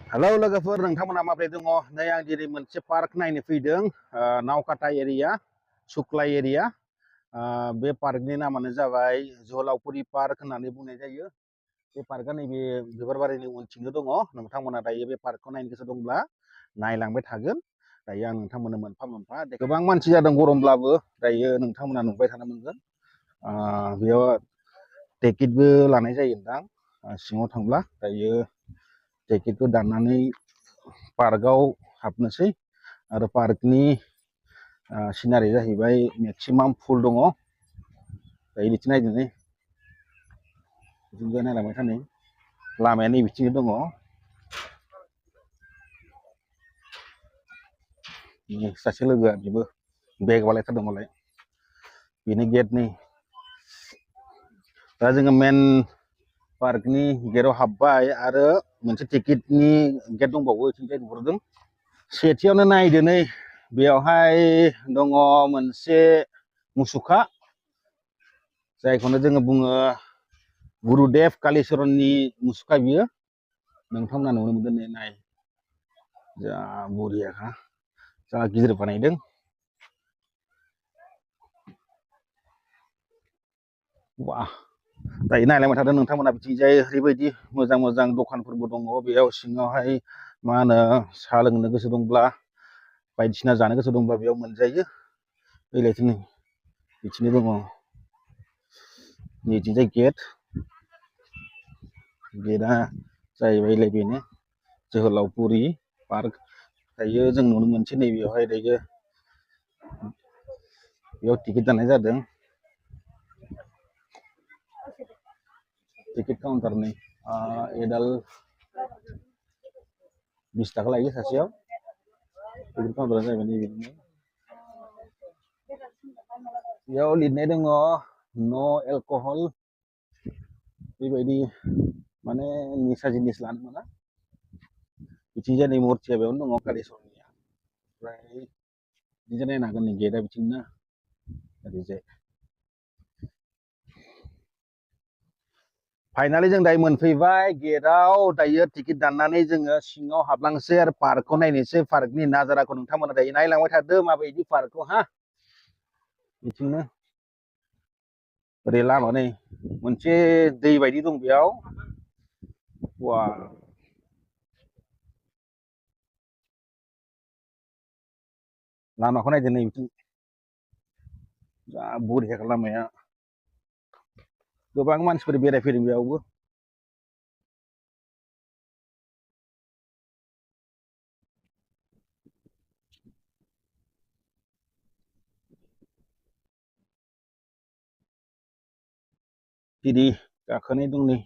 Hello लोगोफोर नोंथांमोना माबोरै दङ नै आं दिनै मोनसे पार्क नायनो फैदों नावकाटा एरिया सुक्लाय एरिया बे पार्कनि नामानो जाबाय जोहोलावफुरि पार्क होननानै बुंनाय जायो। बे पार्कआ नैबे बिबारबारिनि उनथिंनो दङ। नोंथांमोना दायो बे पार्कखौ नायनो गोसो दंब्ला नायलांबाय थागोन। दायो आं नोंथांमोननो मोनफा मोनफा गोबां मानसि जादों गरमब्लाबो दायो नोंथांमोना नुबाय थानो मोनगोन। बेयाव टिकेटबो लानाय जायो नोंथां सिङाव थांब्ला। दायो टिकेटखौ दाननानै पार्कआव हाबनोसै आरो पार्कनि सिनारि जाहैबाय मेक्सिमाम फुल दङ। दायो बिथिं नायदो नै बिथिंजाय नायलांबाय था नै लामाया नै बिथिंनो दङ। सासे लोगोआ बेबो बेग बालायथारदों मालाय बेनो गेट नै। दा जोङो मेन पार्कनि गेटआव हाबबाय आरो मोनसे टिकेटनि गेट दंबावो बिथिंजाय नुहुरदों। सेथियावनो नायदो नै बेयावहाय दङ मोनसे मुसुखा जायखौनो जोङो बुङो गुरुदेव कालिचरननि मुसुखा बियो। नोंथांमोना नुनो मोनगोन नै नाय जा बरियाखा जा गिदिर बानायदों। वाह दायो नायलांबाय थादों नोंथांमोना बिथिंजाय ओरैबायदि मोजां मोजां दखानफोरबो दङ। बेयाव सिङावहाय मा होनो साहा लोंनो गोसो दंब्ला बायदिसिना जानो गोसो दंब्ला बेयाव मोनजायो। बेलायथो नै बिथिंनो दङ नैथिंजाय गेटआ जाहैबायलाय बेनो जोहोलावफुरि पार्क। दायो जों नुनो मोनसै नैबेयावहाय दायो बेयाव टिकेट दाननाय जादों। टिकेट काउन्टार नै एडाल्ट 20 थाखा लायो सासेयाव। टिकेट काउन्टारा जाहैबाय नैबिदिनो बेयाव लिरनाय दङ नो एलकहल। बेबायदि माने निसा जिनिस लानो मोना। बिथिंजाय नै मुरथिया बेयावनो दङ कालिचरननिया। ओमफ्राय बिथिंजाय नायनो हागोन नै गेटआ बिथिंनो ओरैजाय। फाइनालि जों दायो मोनफैबाय गेटआव। दायो टिकेट दाननानै जोङो सिङाव हाबलांसै आरो पार्कखौ नायनोसै। पार्कनि नाजाराखौ नोंथांमोना दायो नायलांबाय थादो माबायदि पार्कखौ बिथिंनो ओरै लामा नै मोनसे दै बायदि दं बेयाव। वा लामाखौ नायदो नै बिथिं जा बरियाखा लामाया। गोबां मानसिफोर बेरायफैदों बेयावबो। सिरि गाखोनाय दं नै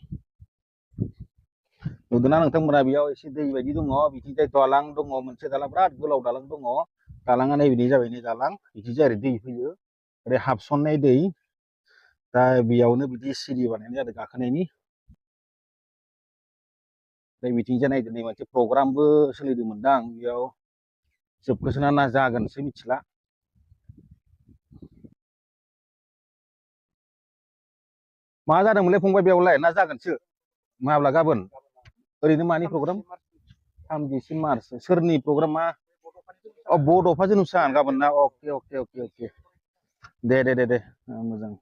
नुदोंना नोंथांमोना बेयाव एसे दै बायदि दङ। बिथिंजाय दालां दङ मोनसे दालां बिराद गोलाव दालां दङ। दालाङा नै बिदि जाबाय नै दालां बिथिंजाय ओरै दै फैयो ओरै हाबसननाय दै। दा बेयावनो बिदि सिरि बानायनाय जादों गाखोनायनि। ओमफ्राय बिथिंजाय नायदो नै मोनसे प्रग्रामबो सोलिदोंमोनदां बेयाव जोबखोसोना ना जागोनसो मिथिला। मा जादोंमोनलै फंबाय बेयावलाय ना जागोनसो माब्ला गाबोन? ओरैनो मानि प्रग्राम? 30 मार्च सोरनि प्रग्रामा? बड'फा जोनोमसान गाबोन ना? अके अके अके अके दे दे दे दे मोजां।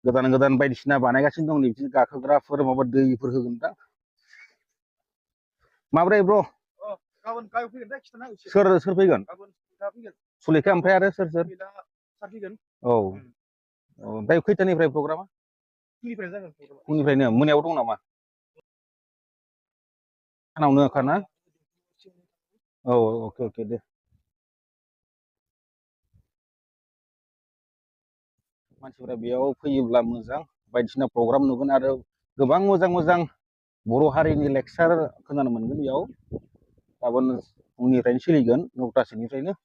गोदान गोदान बायदिसिना बानायगासिनो दं नै बिदिनो गाखोग्राफोर माबा दैफोर होगोनदां। माब्रै ब्र? गाबोन फैगोन दे खिथाना हो। सोर फैगोन? सुलेखा ओमफ्राय आरो सोर सोर? औ ओमफ्राय खैथानिफ्राय प्रग्रामा? फुंनिफ्रायनो मोनायाव दं नामा? सानावनो खाना? औ अके अके दे। मानसिफोरा बेयाव फैयोब्ला मोजां बायदिसिना प्रग्राम नुगोन आरो गोबां मोजां मोजां बर' हारिनि लेक्सार खोनानो मोनगोन बेयाव। गाबोन फुंनिफ्रायनो सोलिगोन 9टासोनिफ्रायनो।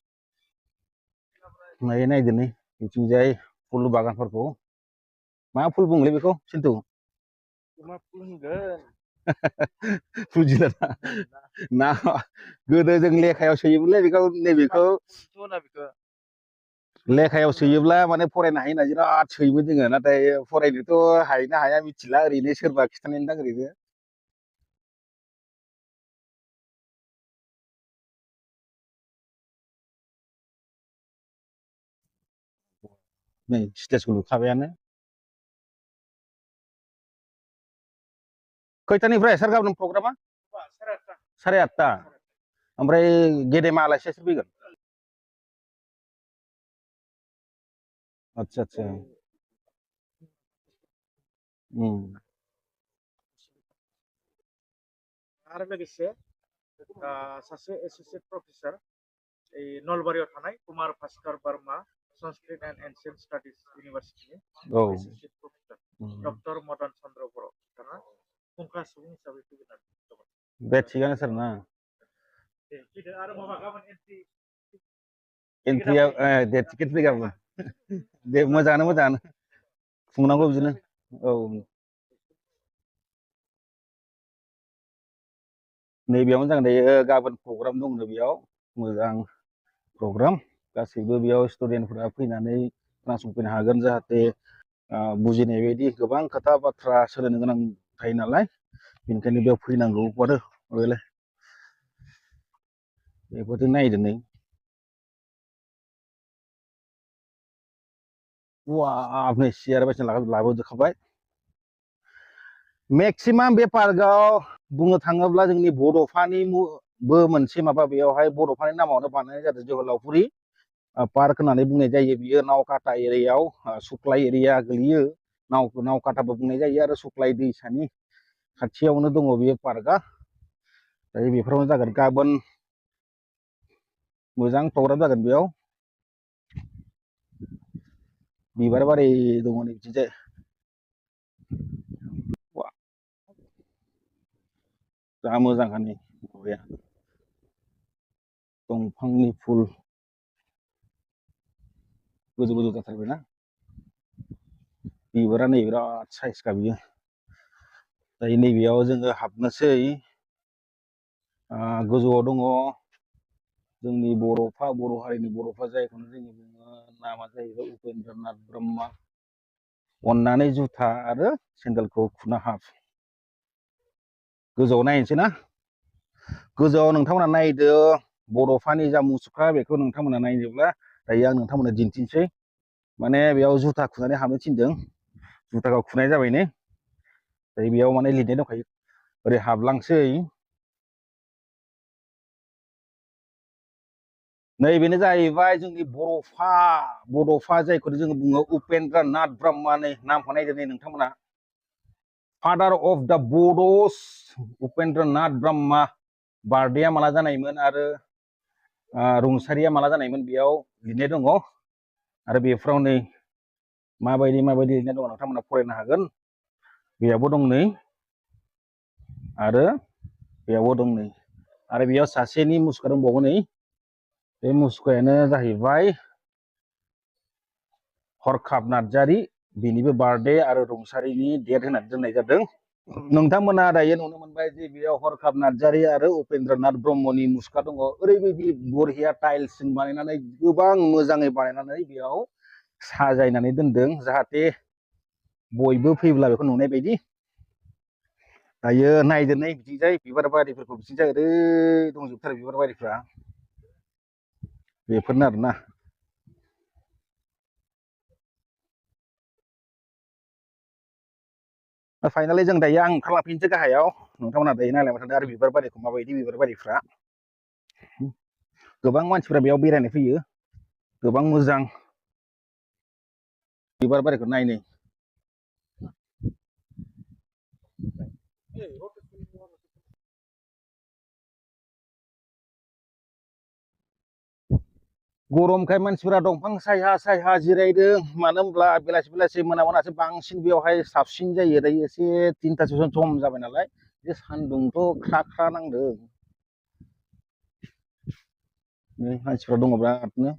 नायदो नै बिथिंजाय फुल बागानफोरखौ। मा फुल बुङोलै बेखौ सिन्थु? मा फुल होनगोन? बुजिला ना गोदो जों लेखायाव सोयोमोनलै बेखौ नैबेखौ लेखायाव सोयोब्ला माने फरायनो हायो होनना बिराद सोयोमोन जोङो नाथाय फरायनोथ' हायोना हाया मिथिला ओरैनो सोरबा खिथानायनि थाखाय ओरैनो नै स्टेजखौ लुखाबायानो खैथानिफ्राय सार गाबोन प्रग्रामा 8:30 ओमफ्राय गेदेमा आलासिया सोर फैगोन आदसा आदसा आरो लोगोसे सासे एसोसिएट प्रफेसर नलबारियाव थानाय Kumar Bhaskar Varma Sanskrit and ancient studies इउनिभार्सिटिनि associate professor doctor Madan Chandra Boro' बिथाङा फुंखा सुबुं हिसाबै फैगोन आरो बे थिगानो सार ना फैदो आरो माबा गाबोन एन्ट्रिया दे टिकेट फ्रि गाबोन दे मोजाङानो खुंनांगौ बिदिनो औ नैबेयावनो जागोन दायो गाबोन प्रग्राम दंनो बेयाव मोजां प्रग्राम गासैबो बेयाव स्टुडेन्टफोरा फैनानै खोनासंफैनो हागोन जाहाथे बुजिनाय बायदि गोबां खोथा बाथ्रा सोलोंनो गोनां थायो नालाय बेनिखायनो बेयाव फैनांगौ आरो बेफोरजों नायदो नै वाव नै सियार बायदिसिना लाबोजोबखाबाय मेक्सिमाम बे पार्कआव बुंनो थाङोब्ला जोंनि बड'फानिबो मोनसे माबा बेयावहाय बड'फानि नामावनो बानायनाय जादों जोहोलावफुरि पार्क होननानै बुंनाय जायो बियो नावकाटा एरियायाव सुक्लाय एरिया गोलैयो नावकाटाबो बुंनाय जायो आरो सुक्लाय दैसानि खाथियावनो दङ बेयो पार्कआ दायो बेफोरावनो जागोन गाबोन मोजां प्रग्राम जागोन बेयाव बिबार बारि दङ नै बिथिंजाय जा मोजांखा नै माबाया दंफांनि फुल गोजौ जाथारबायना बिबारा नै बिराद साइजखा बियो दायो नैबेयाव जोङो हाबनोसै गोजौआव दङ जोंनि बर' हारिनि बर'फा जायखौनो जोङो बुङो नामा जाहैबाय उपेन्द्रनाथ ब्रह्म अननानै जुथा आरो सेन्देलखौ खुना हाब गोजौआव नायनोसै ना गोजौआव नोंथांमोना नायदो बड'फानि जा मुसुखा बेखौ नोंथांमोना नायनोब्ला दायो आं नोंथांमोननो दिन्थिनोसै माने बेयाव जुथा खुनानै हाबनो थिनदों जुथाखौ खुनाय जाबाय ने दायो बेयाव माने लिरनाय दंखायो ओरै हाबलांसै नैबेनो जाहैबाय जोंनि बड'फा जायखौ जोङो बुङो उपेन्द्रनाथ ब्रह्मनि नामखौ नायदो नै नोंथांमोना father of the Bodos Upendranath Brahma बार्थडेआ माला जानायमोन आरो रुंसारिया माला जानायमोन बेयाव लिरनाय दङ आरो बेफोराव नै माबायदि लिरनाय दङ नोंथांमोना फरायनो हागोन बेयावबो दं नै आरो बेयावबो दं नै आरो बेयाव सासेनि मुसुखा दंबावो नै बे मुसुखायानो जाहैबाय हरखाब नार्जारि बिनिबो बार्थडे आरो रुंसारिनि डेट होनानै दोननाय जादों नोंथांमोना दायो नुनो मोनबाय जे बेयाव हरखाब नार्जारि आरो उपेन्द्रनाथ ब्रह्मनि मुसुखा दङ ओरैबायदि बरहिया टाइल्सजों बानायनानै गोबां मोजाङै बानायनानै बेयाव साजायनानै दोनदों जाहाथे बयबो फैब्ला बेखौ नुनाय बायदि दायो नायदो नै बिथिंजाय बिबार बारिफोरखौ बिथिंजाय ओरै दंजोबथारो बिबार बारिफ्रा बेफोरनो आरोना फाइनालि जों दायो आं ओंखारलांफिनसै गाहायाव नोंथांमोना दायो नायलांबाय थादों आरो बिबार बारिखौ माबायदि बिबार बारिफ्रा गोबां मानसिफ्रा बेयाव बेरायनो फैयो गोबां मोजां बिबार बारिखौ नायनो गरमखाय मानसिफोरा दंफां सायहा जिरायदों मानो होनब्ला बेलासि मोनासो बांसिन बेयावहाय साबसिन जायो दायो एसे 3थासो सम जाबाय नालाय बे सान्दुंथ' ख्रा नांदों मानसिफ्रा दङ बिरादनो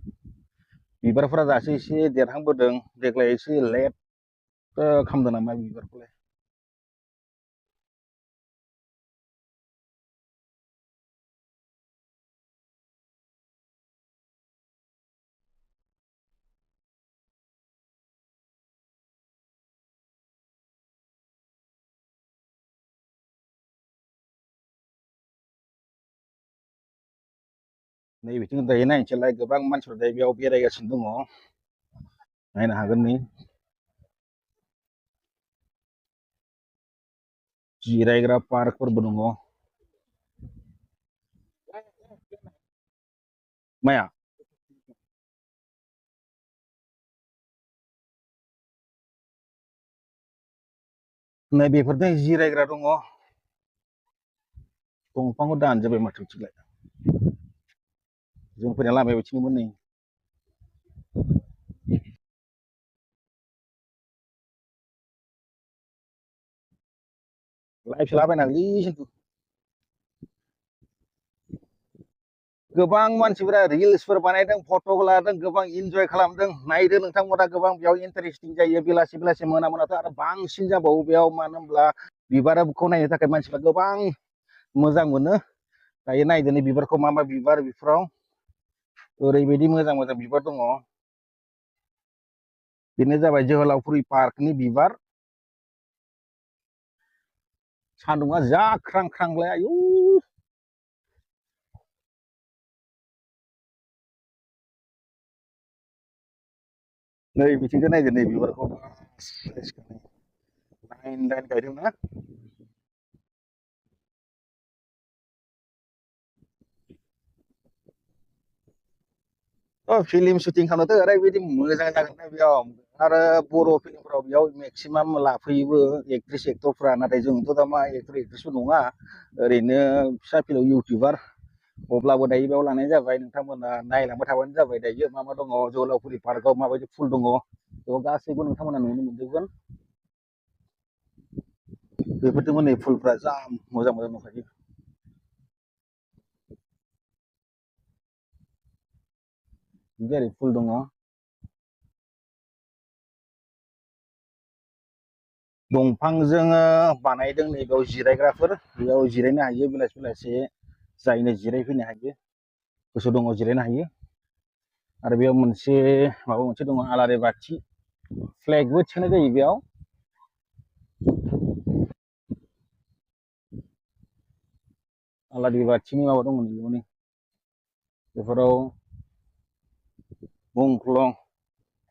बिबारफोरा दासो एसे देरहांबोदों देग्लाय एसे लेट खालामदों नामा बिबारखौलाय नै बिथिं दायो नायनोसैलाय गोबां मानसिफोर दायो बेयाव बेरायगासिनो दङ नायनो हागोन नै जिरायग्रा पार्कफोरबो दङ माया नै बेफोरजों जिरायग्रा दङ दंफांखौ दानजोब्बाय माथो बिथिंलाय जों फैनाय लामाया बिथिंमोन नै लाइभ लाबायनांगोनलै खिन्थु गोबां मानसिफोरा रिल्सफोर बानायदों फट'क लादों गोबां इन्जय खालामदों नायदो नोंथांमोना गोबां बेयाव इन्टारेस्टिं जायो बेलासि बेलासि मोना मोनाथ' आरो बांसिन जाबावो बेयाव मानो होनब्ला बिबारखौ नायनो थाखाय मानसिफ्रा गोबां मोजां मोनो दायो नायदो नै बिबारखौ मा मा बिबार बेफोराव ओरैबायदि मोजां मोजां बिबार दङ बेनो जाबाय जोहोलावफुरि पार्कनि बिबार सान्दुंआ जा ख्रां ख्रांलाय आयौ नै बिथिंखौ नायदो नै बिबारखौ लाइन लाइन गायदोंना फिल्म शुटिं खालामनोथ' ओरैबायदि मोजां जागोन ना बेयाव आरो बर' फिल्मफोराव बेयाव मेक्सिमाम लाफैयोबो एक्ट्रिस एक्टरफ्रा नाथाय जोंथ' दा मा एक्टर एक्ट्रिसबो नङा ओरैनो फिसा फिलौ इउटुबार अब्लाबो दायो बेयाव लानाय जाबाय नोंथांमोना नायलांबाय थाबानो जाबाय दायो मा मा दङ जोहोलावफुरि पार्कआव माबायदि फुल दङ बेयाव गासैबो नोंथांमोना नुनो मोनजोबगोन बेफोरजोंबो नै फुलफ्रा जा मोजां मोजां दंखायो जेरै फुल दङ दंफांजों बानायदों नैबेयाव जिरायग्राफोर बेयाव जिरायनो हायो बेलासि बेलासि जायनो जिरायफैनो हायो गोसो दङ जिरायनो हायो आरो बेयाव मोनसे माबा मोनसे दङ आलारि बाथि फ्लेगबो थिखांनाय जायो बेयाव आलारि बाथिनि माबा दंमोन बेयावनो बेफोराव मुंख्लं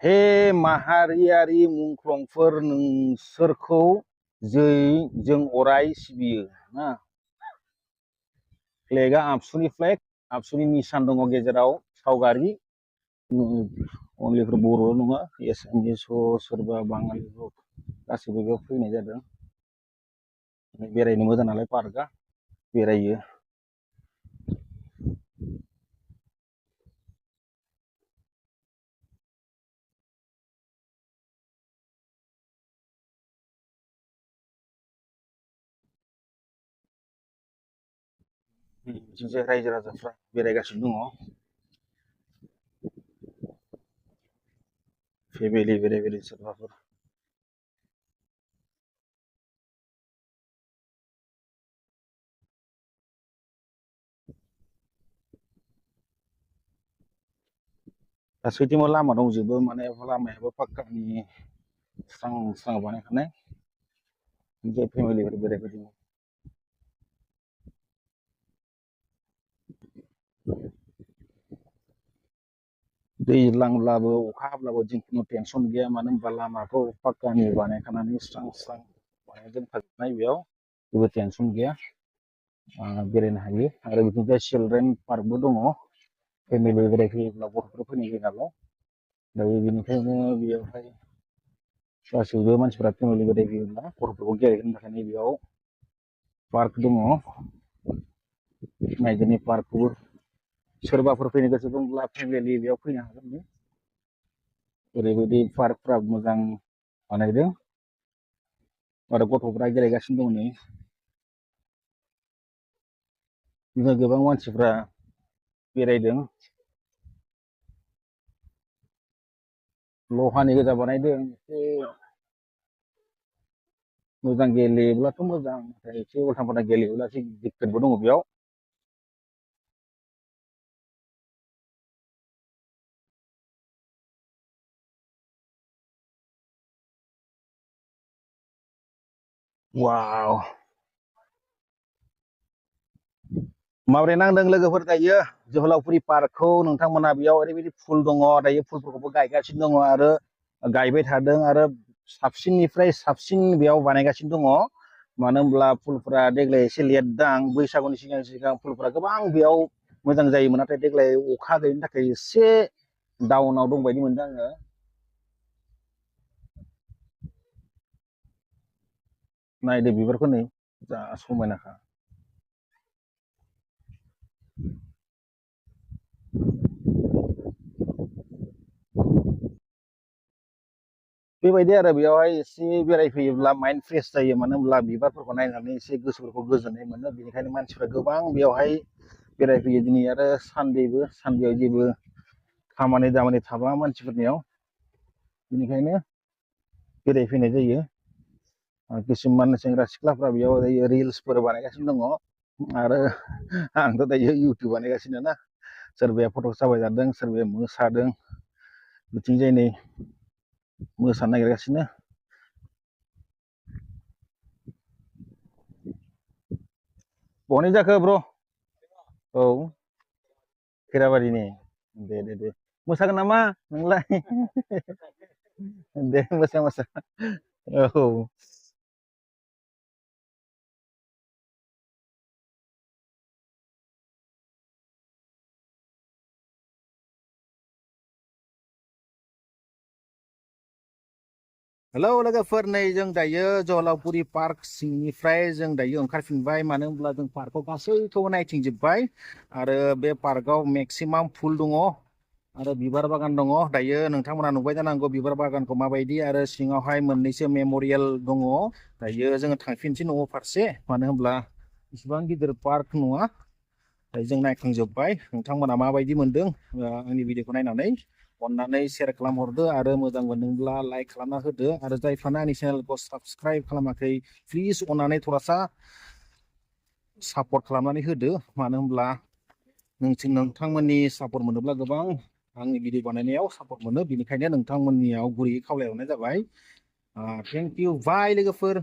हे माहारियारि मुंख्लंफोर नोंसोरखौ जों अराय सिबियो ना फ्लेगआ आबसुनि फ्लेग आबसुनि निसान दङ गेजेराव सावगारि अनलिफोर बर'ल' नङा एसामिस सोरबा बाङालि गासैबो बेयाव फैनाय जादों बेरायनो मोजां नालाय पार्कआ बेरायो बिथिंजाय रायजो राजाफ्रा बेरायगासिनो दङ फेमिलि बेराय सोरबाफोर गासैथिंबो लामा दंजोबो माने लामायाबो पाक्कानि स्रां स्रां बानायखानाय जे फेमिलिफोर बेरायफैदों दैज्लांब्लाबो अखा हाब्लाबो जों खुनु टेनसन गैया मानो होनबा लामाखौ पाक्कानि बानायखानानै स्रां स्रां बानाय दोनखाजोबनाय बेयाव जेबो टेनसन गैया बेरायनो हायो आरो बिथिंजाय चिलड्रेन पार्कबो दङ फेमिलि बेरायफैयोब्ला गथ'फोर फैनाय जायो नालाय दायो बेनिखायनो बेयावहाय गासैबो मानसिफ्रा फेमिलि बेरायफैयोब्ला गथ'फोरखौ गेलेहोनो थाखाय नैबेयाव पार्क दङ नायजोनि पार्कखौबो सोरबाफोर फैनो गोसो दंब्ला फेमिलि बेयाव फैनो हागोन ओरैबायदि पार्कफ्रा मोजां बानायदों आरो गथ'फ्रा गेलेगासिनो दं नै बिदिनो गोबां मानसिफ्रा बेरायदों लहानि गोजा बानायदों एसे मोजां गेलेयोब्लाथ' मोजां नाथाय एसे उल्था फाल्था गेलेयोब्ला एसे दिक्कतबो दङ बेयाव वाव माबोरै नांदों लोगोफोर दायो जोहोलावफुरि पार्कखौ नोंथांमोना बेयाव ओरैबायदि फुल दङ दायो फुलफोरखौबो गायगासिनो दङ आरो गायबाय थादों आरो साबसिननिफ्राय साबसिन बेयाव बानायगासिनो दङ मानो होनब्ला फुलफोरा देग्लाय एसे लेट दां बैसागुनि सिगां सिगां फुलफोरा गोबां बेयाव मोजां जायोमोन नाथाय देग्लाय अखा गैयिनि थाखाय एसे डाउनाव दंबायदि मोनदों आङो नायदो बिबारखौ नै जा समायनाखा बेबायदि आरो बेयावहाय एसे बेरायफैयोब्ला माइन्ड फ्रेश जायो मानो होनब्ला बिबारफोरखौ नायनानै एसे गोसोफोरखौ गोजोननाय मोनो बेनिखायनो मानसिफ्रा गोबां बेयावहाय बेरायफैयो दिनै आरो सानदेआव जेबो खामानि दामानि थाबा मानसिफोरनियाव बेनिखायनो बेरायफैनाय जायो किसुमान सेंग्रा सिख्लाफ्रा बेयाव रिल्सफोर बानायगासिनो दङ आरो आंथ' दायो इउटुब बानायगासिनो ना सोरबाया फट' साफाय जादों सोरबाया मोसादों बिथिंजाय नै मोसानो नागिरगासिनो बहानि जाखो ब्र' औ खैराबारिनि दे मोसागोन नामा नोंलाय दे मोसा औ हेलौ लोगोफोर नै जों दायो जोहोलावफुरि पार्क सिंनिफ्राय जों दायो ओंखारफिनबाय मानो होनब्ला जों पार्कखौ गासैखौबो नायथिंजोब्बाय आरो बे पार्कआव मेक्सिमाम फुल दङ आरो बिबार बागान दङ दायो नोंथांमोना नुबाय जानांगौ बिबार बागानखौ माबायदि आरो सिङावहाय मोननैसो मेम'रियेल दङ दायो जोङो थांफिनसै न'आव फारसे मानो होनब्ला इसिबां गिदिर पार्क नङा दायो जों नायखांजोब्बाय नोंथांमोना माबायदि मोनदों आंनि भिडिअखौ नायनानै अन्नानै शेयार खालामहरदो आरो मोजां मोनदोंब्ला लाइक खालामना होदो आरो जायफ्रानो आंनि चेनेलखौ साबस्क्राइब खालामाखै प्लिज अन्नानै थरासा सापर्ट खालामनानै होदो मानो होनब्ला नोंथांमोननि सापर्ट मोनोब्ला गोबां आंनि भिडिअ बानायनायाव सापर्ट मोनो बेनिखायनो नोंथांमोननियाव गुरैयै खावलायहरनाय जाबाय थेंक इउ बाय लोगोफोर